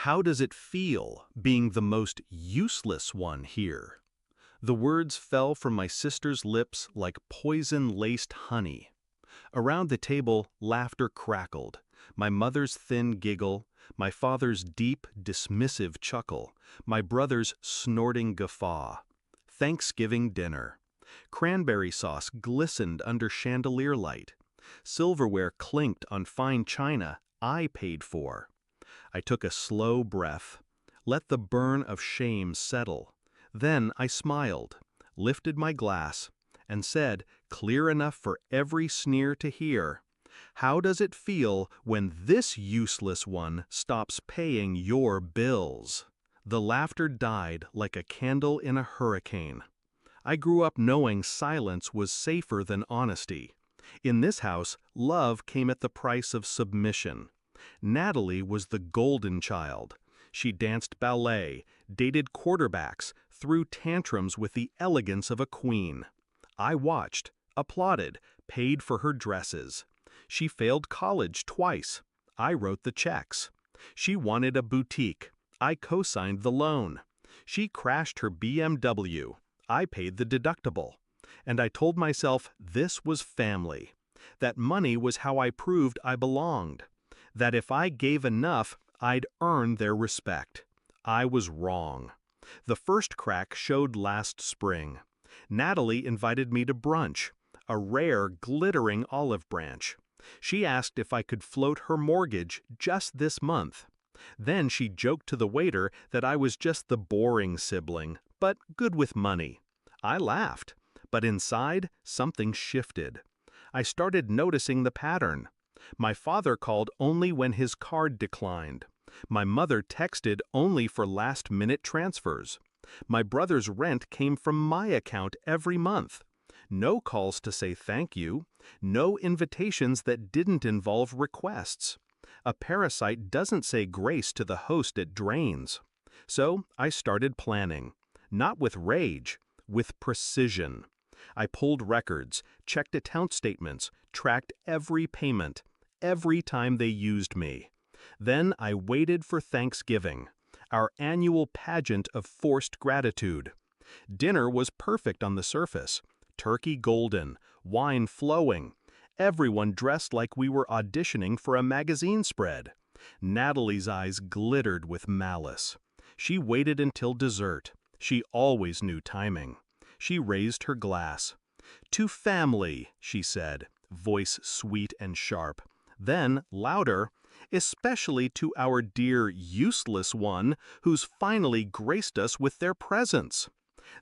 How does it feel being the most useless one here? The words fell from my sister's lips like poison-laced honey. Around the table, laughter crackled. My mother's thin giggle, my father's deep, dismissive chuckle, my brother's snorting guffaw. Thanksgiving dinner. Cranberry sauce glistened under chandelier light. Silverware clinked on fine china I paid for. I took a slow breath, let the burn of shame settle. Then I smiled, lifted my glass, and said, clear enough for every sneer to hear, "How does it feel when this useless one stops paying your bills?" The laughter died like a candle in a hurricane. I grew up knowing silence was safer than honesty. In this house, love came at the price of submission. Natalie was the golden child. She danced ballet, dated quarterbacks, threw tantrums with the elegance of a queen. I watched, applauded, paid for her dresses. She failed college twice. I wrote the checks. She wanted a boutique. I co-signed the loan. She crashed her BMW. I paid the deductible. And I told myself this was family. That money was how I proved I belonged. That if I gave enough, I'd earn their respect. I was wrong. The first crack showed last spring. Natalie invited me to brunch, a rare, glittering olive branch. She asked if I could float her mortgage just this month. Then she joked to the waiter that I was just the boring sibling, but good with money. I laughed, but inside, something shifted. I started noticing the pattern. My father called only when his card declined. My mother texted only for last-minute transfers. My brother's rent came from my account every month. No calls to say thank you. No invitations that didn't involve requests. A parasite doesn't say grace to the host it drains. So I started planning. Not with rage, with precision. I pulled records, checked account statements, tracked every payment, every time they used me. Then I waited for Thanksgiving, our annual pageant of forced gratitude. Dinner was perfect on the surface, turkey golden, wine flowing, everyone dressed like we were auditioning for a magazine spread. Natalie's eyes glittered with malice. She waited until dessert. She always knew timing. She raised her glass. "To family," she said, voice sweet and sharp. Then, louder, "especially to our dear useless one who's finally graced us with their presence."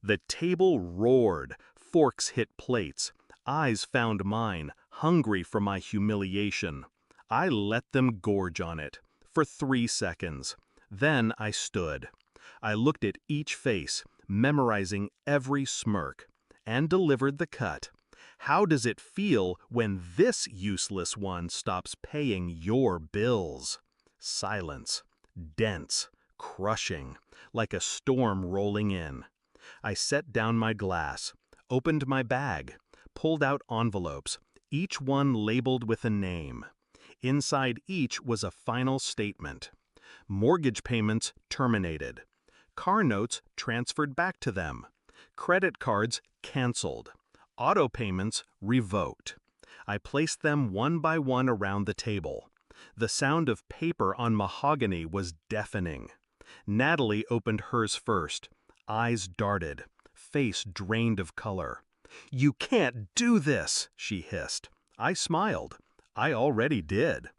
The table roared, forks hit plates, eyes found mine, hungry for my humiliation. I let them gorge on it, for 3 seconds. Then I stood. I looked at each face, memorizing every smirk, and delivered the cut. How does it feel when this useless one stops paying your bills? Silence, dense, crushing, like a storm rolling in. I set down my glass, opened my bag, pulled out envelopes, each one labeled with a name. Inside each was a final statement. Mortgage payments terminated. Car notes transferred back to them. Credit cards canceled. Auto payments revoked. I placed them one by one around the table. The sound of paper on mahogany was deafening. Natalie opened hers first. Eyes darted. Face drained of color. "You can't do this," she hissed. I smiled. I already did.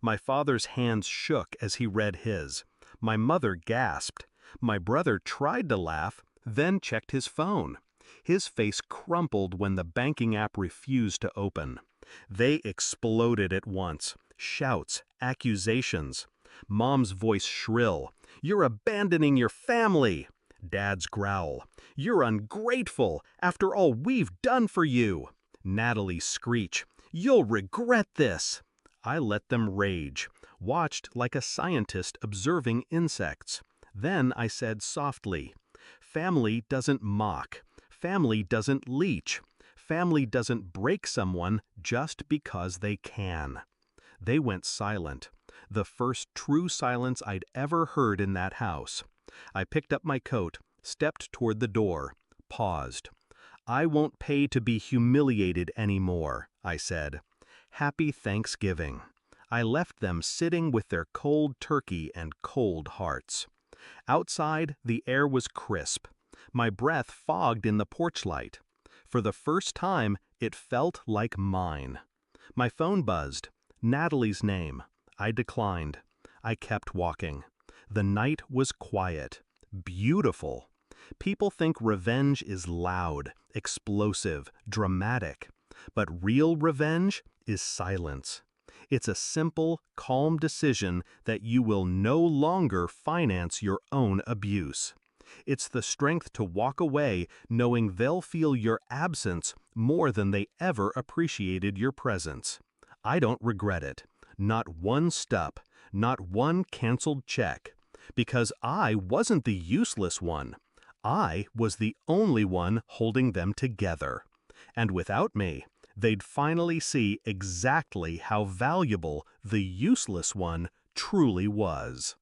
My father's hands shook as he read his. My mother gasped. My brother tried to laugh, then checked his phone. His face crumpled when the banking app refused to open. They exploded at once. Shouts, accusations. Mom's voice shrill. "You're abandoning your family." Dad's growl. "You're ungrateful after all we've done for you." Natalie's screech. "You'll regret this." I let them rage, watched like a scientist observing insects. Then I said softly, "Family doesn't mock. Family doesn't leech. Family doesn't break someone just because they can." They went silent, The first true silence I'd ever heard in that house. I picked up my coat, stepped toward the door, paused. "I won't pay to be humiliated anymore," I said. "Happy Thanksgiving." I left them sitting with their cold turkey and cold hearts. Outside, the air was crisp. My breath fogged in the porch light. For the first time, it felt like mine. My phone buzzed. Natalie's name. I declined. I kept walking. The night was quiet. Beautiful. People think revenge is loud, explosive, dramatic. But real revenge is silence. It's a simple, calm decision that you will no longer finance your own abuse. It's the strength to walk away knowing they'll feel your absence more than they ever appreciated your presence. I don't regret it. Not one step, not one canceled check. Because I wasn't the useless one. I was the only one holding them together. And without me, they'd finally see exactly how valuable the useless one truly was.